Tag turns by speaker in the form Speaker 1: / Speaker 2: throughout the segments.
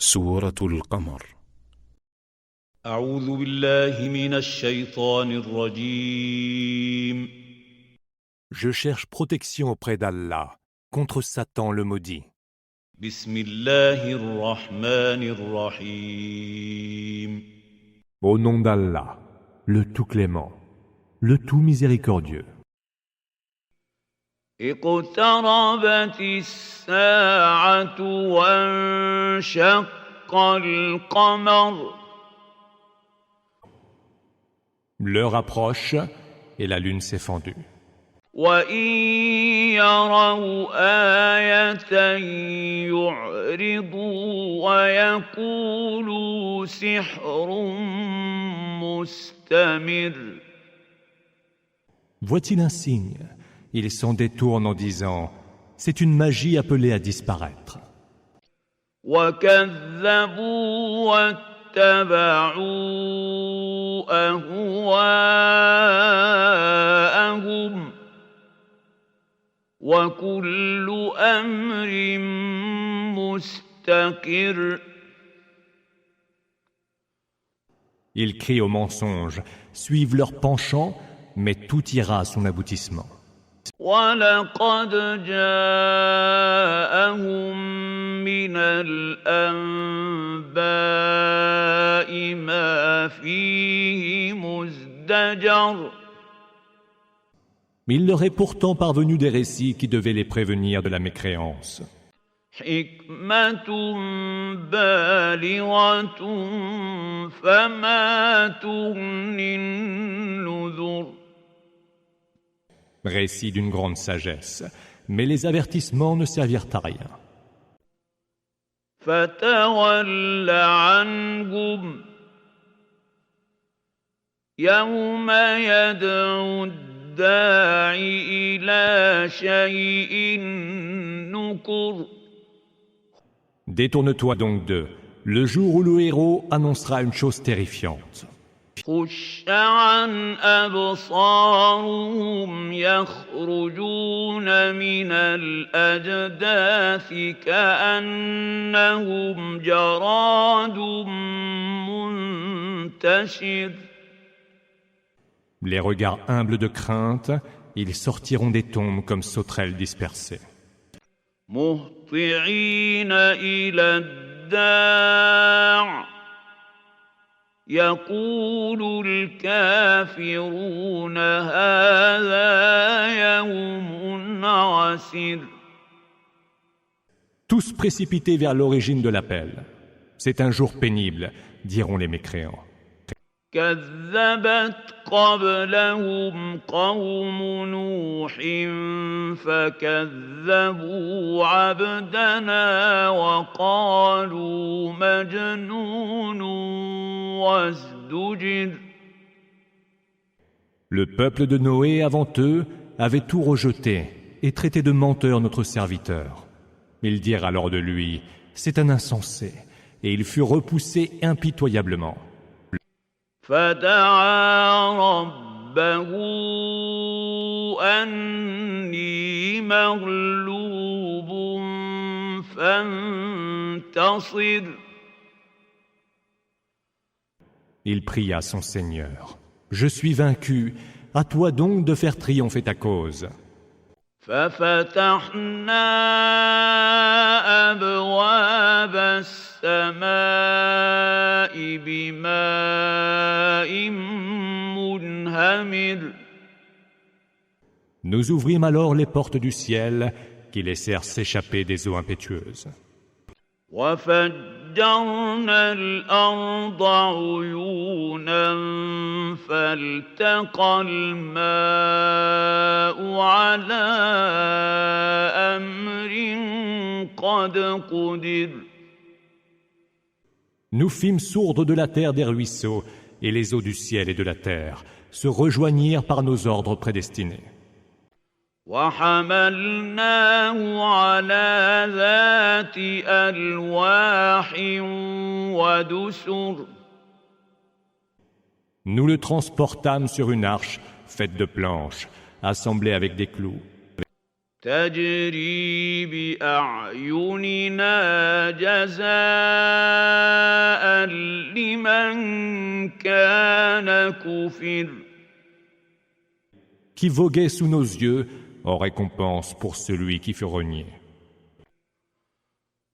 Speaker 1: سورة القمر.
Speaker 2: أعوذ بالله من الشيطان الرجيم.
Speaker 3: Je cherche protection auprès d'Allah contre Satan le maudit.
Speaker 2: بسم الله الرحمن الرحيم.
Speaker 3: Au nom d'Allah, le tout clément, le tout miséricordieux.
Speaker 2: اقتربت الساعة وانشق القمر.
Speaker 3: L'heure approche et la lune s'est fendue.
Speaker 2: وإن يروا آية يعرضوا ويقولوا سحر مستمر.
Speaker 3: Voit-il un signe? Ils s'en détournent en disant « C'est une magie appelée à disparaître ».
Speaker 2: وكذبوا واتبعوا أهواءهم وكل أمر مستقر.
Speaker 3: Ils crient au mensonge, suivent leur penchant, mais tout ira à son aboutissement.
Speaker 2: وَلَقَدْ جَاءَهُم مِّنَ الْأَنبَاءِ مَا فِيهِ مُزْدَجَرٌ.
Speaker 3: Il leur est pourtant parvenu des récits qui devaient les prévenir de la mécréance.
Speaker 2: حِكْمَةٌ بَالِغَةٌ فَمَا تُغْنِ النُّذُرُ.
Speaker 3: Récit d'une grande sagesse, mais les avertissements ne servirent à rien.
Speaker 2: فَتَوَلَّ عَنْهُمْ يَوْمَ يَدْعُ الدَّاعِ إِلَى شَيْءٍ نُكُرٍ.
Speaker 3: Détourne-toi donc d'eux, le jour où le héros annoncera une chose terrifiante.
Speaker 2: خُشَّ عَنْ أَبْصَارُهُمْ يَخْرُجُونَ مِنَ الْأَجْدَاثِ كَأَنَّهُمْ جَرَادٌ مُنتَشِرٌ.
Speaker 3: Les regards humbles de crainte, ils sortiront des tombes comme sauterelles dispersées.
Speaker 2: مُهْطِعِينَ إِلَى الدَّاعِ يقول الكافرون هذا يوم عسير.
Speaker 3: Tous précipités vers l'origine de l'appel. C'est un jour pénible, diront les mécréants.
Speaker 2: كذبت قبلهم قوم نوح فكذبوا عبدنا وقالوا مجنون وازدجر.
Speaker 3: Le peuple de Noé avant eux avait tout rejeté et traité de menteur notre serviteur. Ils dirent alors de lui, c'est un insensé, et il fut repoussé impitoyablement.
Speaker 2: فدعا ربه أني مغلوب فانتصر.
Speaker 3: Il pria son Seigneur. Je suis vaincu, à toi donc de faire triompher ta cause.
Speaker 2: ففتحنا أبواب السماء بماء منهمر.
Speaker 3: Nous ouvrîmes alors les portes du ciel qui laissèrent s'échapper des eaux impétueuses.
Speaker 2: وفجرنا الأرض عيونا فالتقى الماء على أمر قد قدر.
Speaker 3: Nous fîmes sourdre de la terre des ruisseaux, et les eaux du ciel et de la terre se rejoignirent par nos ordres prédestinés.
Speaker 2: وحملناه على ذات ألواح ودسر.
Speaker 3: Nous le transportâmes sur une arche faite de planches, assemblée avec des clous.
Speaker 2: تجري بأعيننا جزاء لمن كان كفر
Speaker 3: qui voguait sous nos yeux en récompense pour celui qui fut renié.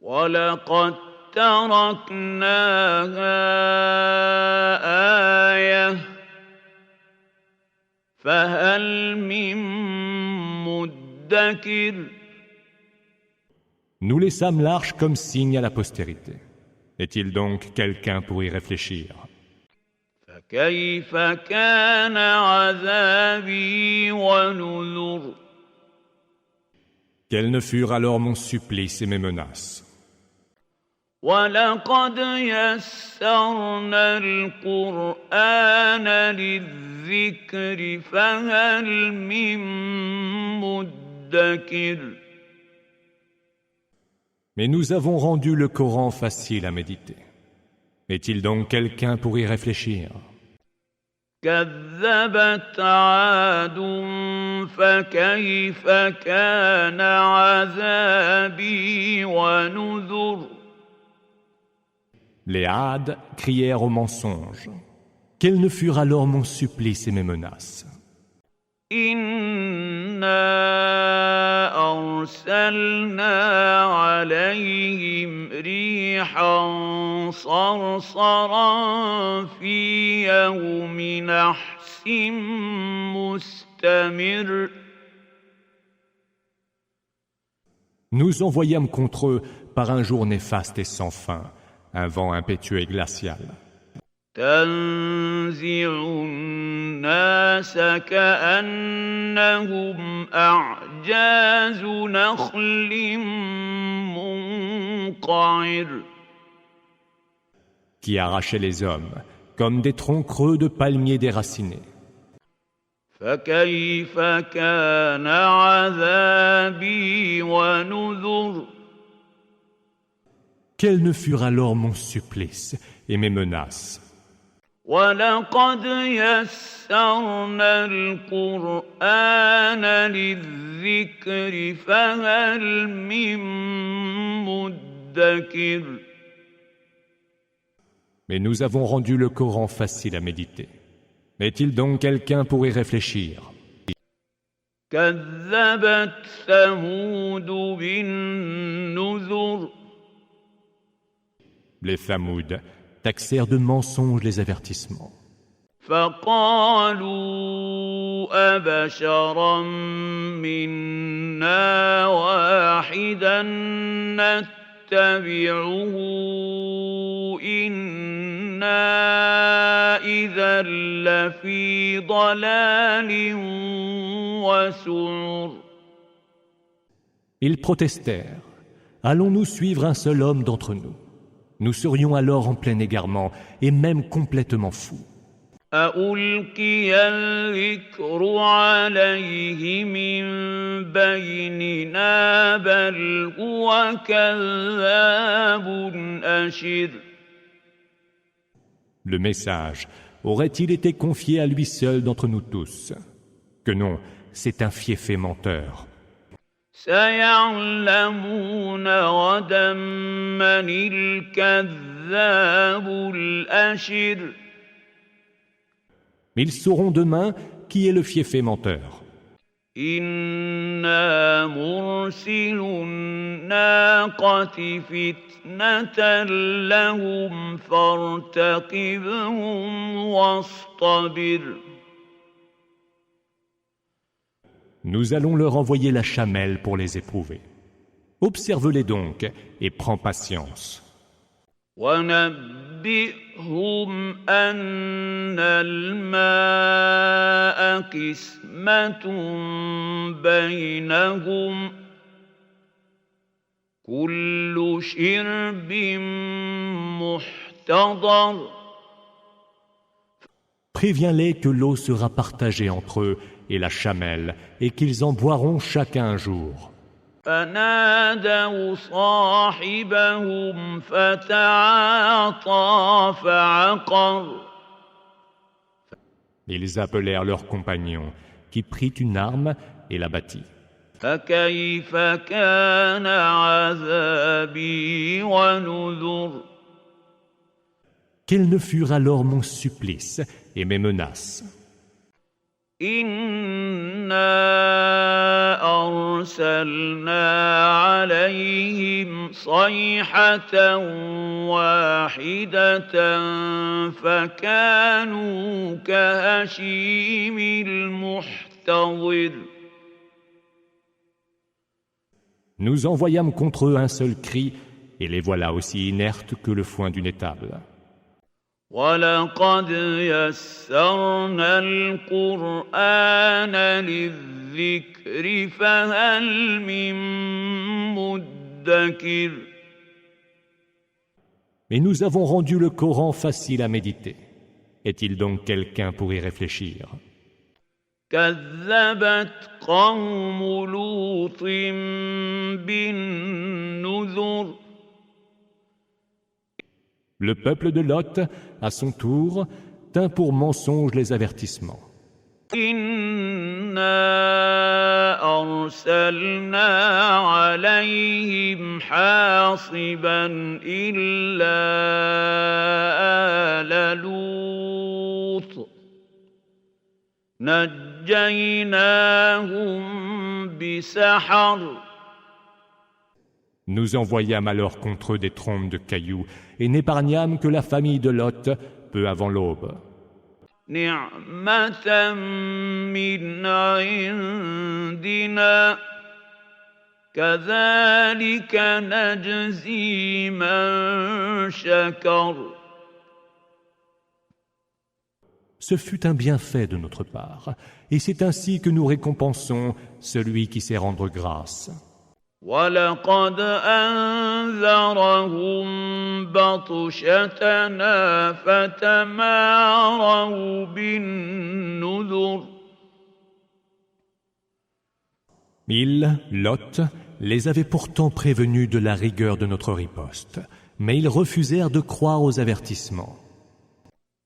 Speaker 2: وَلَقَدْ تَرَكْنَاهَا آيَةً فَهَلْ مِن مُّدَّكِرٍ.
Speaker 3: Nous laissâmes l'arche comme signe à la postérité. Est-il donc quelqu'un pour y réfléchir?
Speaker 2: فَكَيْفَ كَانَ عَذَابِي وَنُذُرِ.
Speaker 3: Quels ne furent alors mon supplice et mes menaces?
Speaker 2: وَلَقَدْ يَسَّرْنَا الْقُرْآنَ لِلذِّكْرِ فَهَلْ مِن مُّدَّكِرٍ.
Speaker 3: Mais nous avons rendu le Coran facile à méditer. Est-il donc quelqu'un pour y réfléchir?
Speaker 2: كذبت عاد فكيف كان عذابي ونذر.
Speaker 3: Les Hades crièrent au mensonge. Quels ne furent alors mon supplice et mes menaces?
Speaker 2: إنا أرسلنا عليهم ريحا صرصرا في يوم نحس مستمر.
Speaker 3: Nous envoyâmes contre eux par un jour néfaste et sans fin, un vent impétueux et glacial.
Speaker 2: تنزع الناس كأنهم أعجاز نخل منقعر.
Speaker 3: Qui arrachait les hommes comme des troncs creux de palmiers déracinés.
Speaker 2: فكيف كان عذابي ونذر.
Speaker 3: Quels ne furent alors mon supplice et mes menaces?
Speaker 2: وَلَقَدْ يَسَّرْنَا الْقُرْآنَ لِلذِّكْرِ فَهَلْ مِن مُّدَّكِرٍ.
Speaker 3: Mais nous avons rendu le Coran facile à méditer. Est-il donc quelqu'un pour y réfléchir?
Speaker 2: كَذَّبَتْ ثَمُودُ بِالنُّذُرِ.
Speaker 3: Les Thamouds taxèrent de mensonges les avertissements.
Speaker 2: فَقَالُوا أَبَشَرًا مِّنَّا وَاحِدًا نَّتَّبِعُهُ إِنَّا إِذًا لَّفِي ضَلَالٍ وَسُعُرٍ.
Speaker 3: Ils protestèrent. Allons-nous suivre un seul homme d'entre nous? Nous serions alors en plein égarement et même complètement fous.
Speaker 2: أَأُلْقِيَ الذِّكْرُ عَلَيْهِ مِن بَيْنِنَا بَلْ هُوَ كَذَّابٌ أَشِرٌ.
Speaker 3: Le message aurait-il été confié à lui seul d'entre nous tous? Que non, c'est un fieffé menteur.
Speaker 2: سيعلمون غدا من الكذاب الأشر.
Speaker 3: Ils sauront demain qui est le fieffé menteur.
Speaker 2: إنا مرسل الناقة فتنة لهم فارتقبهم واصطبر.
Speaker 3: Nous allons leur envoyer la chamelle pour les éprouver. Observe-les donc et prends patience.
Speaker 2: وَنَبِّئْهُمْ أَنَّ الْمَاءَ قِسْمَةٌ بَيْنَهُمْ كُلُّ شِرْبٍ مُحْتَضَرٍ.
Speaker 3: Préviens-les que l'eau sera partagée entre eux et la chamelle, et qu'ils en boiront chacun un jour.
Speaker 2: فنادوا صاحبهم فتعاطى فعقر.
Speaker 3: Ils appelèrent leur compagnon, qui prit une arme et la battit.
Speaker 2: فكيف كان عذابي ونذر
Speaker 3: Quels ne furent alors mon supplice et mes menaces?
Speaker 2: إنا أرسلنا عليهم صيحة واحدة فكانوا كهشيم المحتضر.
Speaker 3: Nous envoyâmes contre eux un seul cri, et les voilà aussi inertes que le foin d'une étable.
Speaker 2: وَلَقَدْ يَسَّرْنَا الْقُرْآنَ لِلذِّكْرِ فَهَلْ مِن مُّدَّكِرٍ.
Speaker 3: Mais nous avons rendu le Coran facile à méditer. Est-il donc quelqu'un pour y réfléchir?
Speaker 2: كَذَّبَتْ قَوْمُ لُوطٍ بِالنُّذُرِ.
Speaker 3: Le peuple de Lot, à son tour, tint pour mensonge les avertissements.
Speaker 2: إِنَّا أَرْسَلْنَا عَلَيْهِمْ حَاصِبًا إِلَّا آلَ لُوطٍ نَجَّيْنَاهُمْ بِسَحَرٍ.
Speaker 3: Nous envoyâmes alors contre eux des trompes de cailloux et n'épargnâmes que la famille de Lot peu avant l'aube.
Speaker 2: نِعْمَةً مِّنْ عِندِنَا كَذَلِكَ نَجْزِي مَن شَكَرَ.
Speaker 3: Ce fut un bienfait de notre part, et c'est ainsi que nous récompensons celui qui sait rendre grâce.
Speaker 2: وَلَقَدْ أَنذَرَهُم بَطْشَتَنَا فَتَمَارَوْا بِالنُّذُرِ.
Speaker 3: Il, Lot, les avait pourtant prévenus de la rigueur de notre riposte, mais ils refusèrent de croire aux avertissements.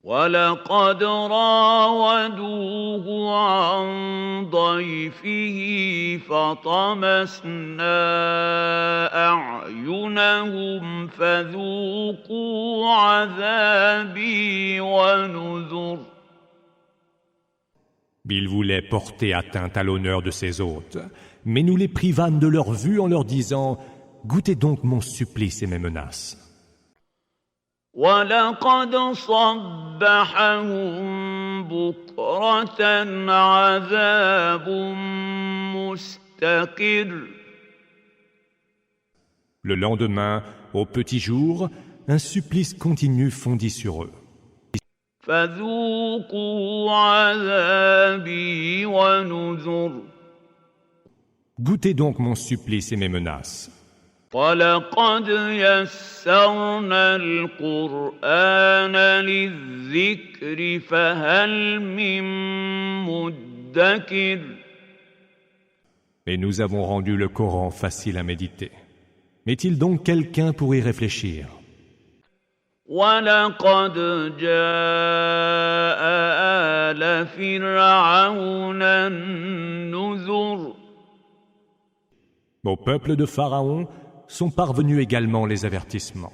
Speaker 2: وَلَقَدْ رَاوَدُوهُ عَن ضَيْفِهِ فَطَمَسْنَا أَعْيُنَهُمْ فَذُوقُوا عَذَابِي وَنُذُرِ.
Speaker 3: Ils voulaient porter atteinte à l'honneur de ses hôtes, mais nous les privâmes de leur vue en leur disant « Goûtez donc mon supplice et mes menaces ».
Speaker 2: وَلَقَدْ صَبَّحَهُم بُكْرَةً عَذَابٌ مُّسْتَقِرٌّ.
Speaker 3: Le lendemain, au petit jour, un supplice continu fondit sur eux.
Speaker 2: فَذُوقُوا عَذَابِي وَنُذُرِ.
Speaker 3: Goûtez donc mon supplice et mes menaces.
Speaker 2: وَلَقَدْ يَسَّرْنَا الْقُرْآنَ لِلذِّكْرِ فَهَلْ مِن مُّدَّكِرٍ.
Speaker 3: Et nous avons rendu le Coran facile à méditer. Est-il donc quelqu'un pour y réfléchir?
Speaker 2: وَلَقَدْ جَاءَ آلَ فِرْعَوْنَ النُّذُرُ.
Speaker 3: Au peuple de Pharaon sont parvenus également les avertissements.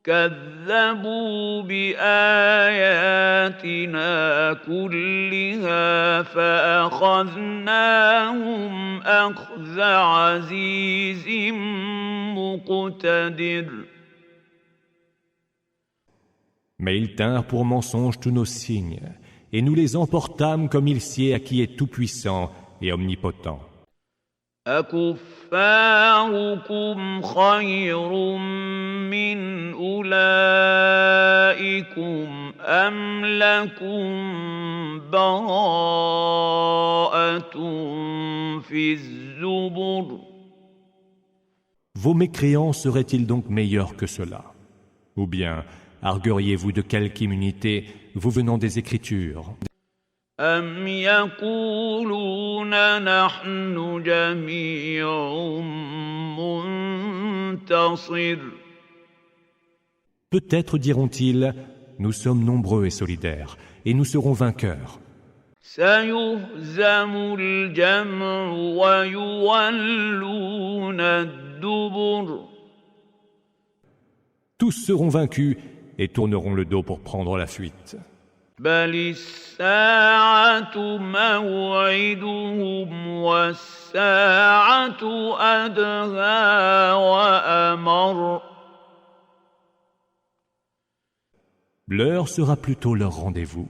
Speaker 2: كَذَّبُوا بِآيَاتِنَا كُلِّهَا فَأَخَذْنَاهُمْ أَخْذَ عَزِيزٍ مُّقْتَدِرٍ.
Speaker 3: Mais ils tinrent pour mensonge tous nos signes, et nous les emportâmes comme il sied à qui est tout-puissant et omnipotent.
Speaker 2: أَكُفَّارُكُمْ خَيْرٌ مِّنْ أُولَٰئِكُمْ أَمْ لَكُمْ بَرَاءَةٌ فِي الزُّبُرِ.
Speaker 3: Vos mécréants seraient-ils donc meilleurs que cela? Ou bien argueriez-vous de quelque immunité vous venant des Écritures?
Speaker 2: أَمْ يَقُولُونَ نَحْنُ جَمِيعٌ مُّنتَصِرٌ.
Speaker 3: Peut-être diront-ils, nous sommes nombreux et solidaires, et nous serons vainqueurs.
Speaker 2: سيهزم الجمع ويولون الدبر
Speaker 3: Tous seront vaincus et tourneront le dos pour prendre la fuite.
Speaker 2: بل الساعة موعدهم والساعة أدهى وأمر
Speaker 3: L'heure sera plutôt leur rendez-vous,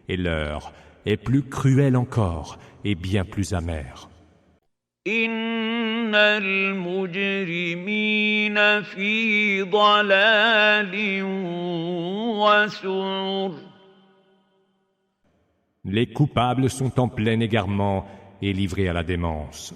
Speaker 3: et l'heure est plus cruelle encore et bien plus amère.
Speaker 2: إن المجرمين في ضلال وسعر
Speaker 3: Les coupables sont en plein égarement et livrés à la démence.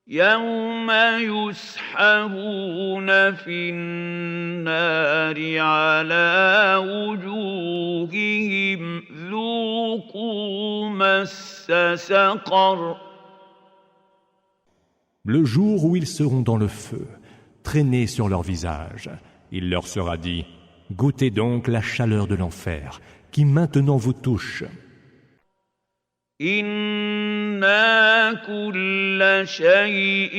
Speaker 2: يوم يسحبون في النار على وجوههم ذوقوا مس سقر
Speaker 3: Le jour où ils seront dans le feu, traînés sur leur visage, il leur sera dit « Goûtez donc la chaleur de l'enfer, qui maintenant vous touche. »
Speaker 2: إنا كل شيء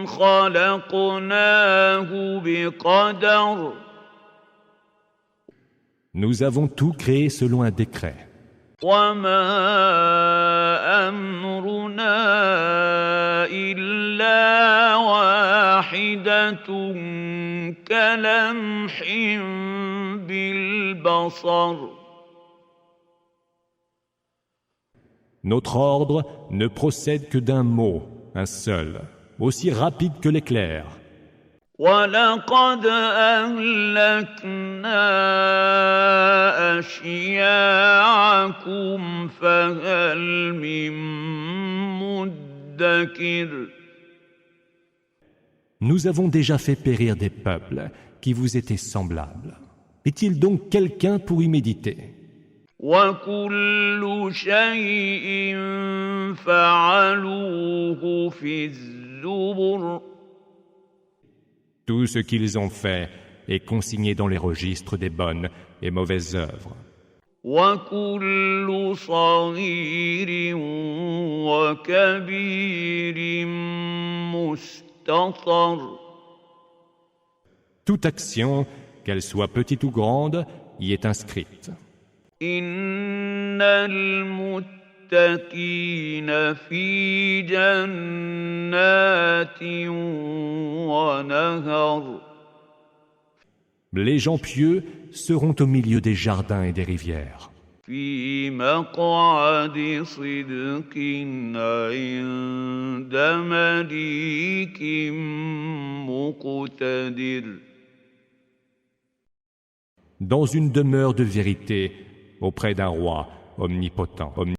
Speaker 2: خلقناه بقدر
Speaker 3: Nous avons tout créé selon un décret.
Speaker 2: وما أمرنا إلا واحدة كلمح بالبصر
Speaker 3: Notre ordre ne procède que d'un mot, un seul, aussi rapide que l'éclair.
Speaker 2: وَلَقَدْ أَهْلَكْنَا أَشْيَاعَكُمْ فَهَلْ مِن مُّدَّكِرٍ
Speaker 3: Nous avons déjà fait périr des peuples qui vous étaient semblables. Est-il donc quelqu'un pour y méditer?
Speaker 2: وَكُلُّ شَيْءٍ فَعَلُوهُ فِي الزُّبُرِ
Speaker 3: Tout ce qu'ils ont fait est consigné dans les registres des bonnes et mauvaises œuvres.
Speaker 2: وَكُلُّ صَغِيرٍ وَكَبِيرٍ مُسْتَطَرٍ
Speaker 3: Toute action, qu'elle soit petite ou grande, y est inscrite.
Speaker 2: إِنَّ الْمُتَّقِينَ فِي جَنَّاتٍ وَنَهَرٍ
Speaker 3: Les gens pieux seront au milieu des jardins et des rivières.
Speaker 2: فِي مَقْعَدِ صِدْقٍ عِندَ مَلِيكٍ مُّقْتَدِرٍ
Speaker 3: Dans une demeure de vérité auprès d'un roi omnipotent.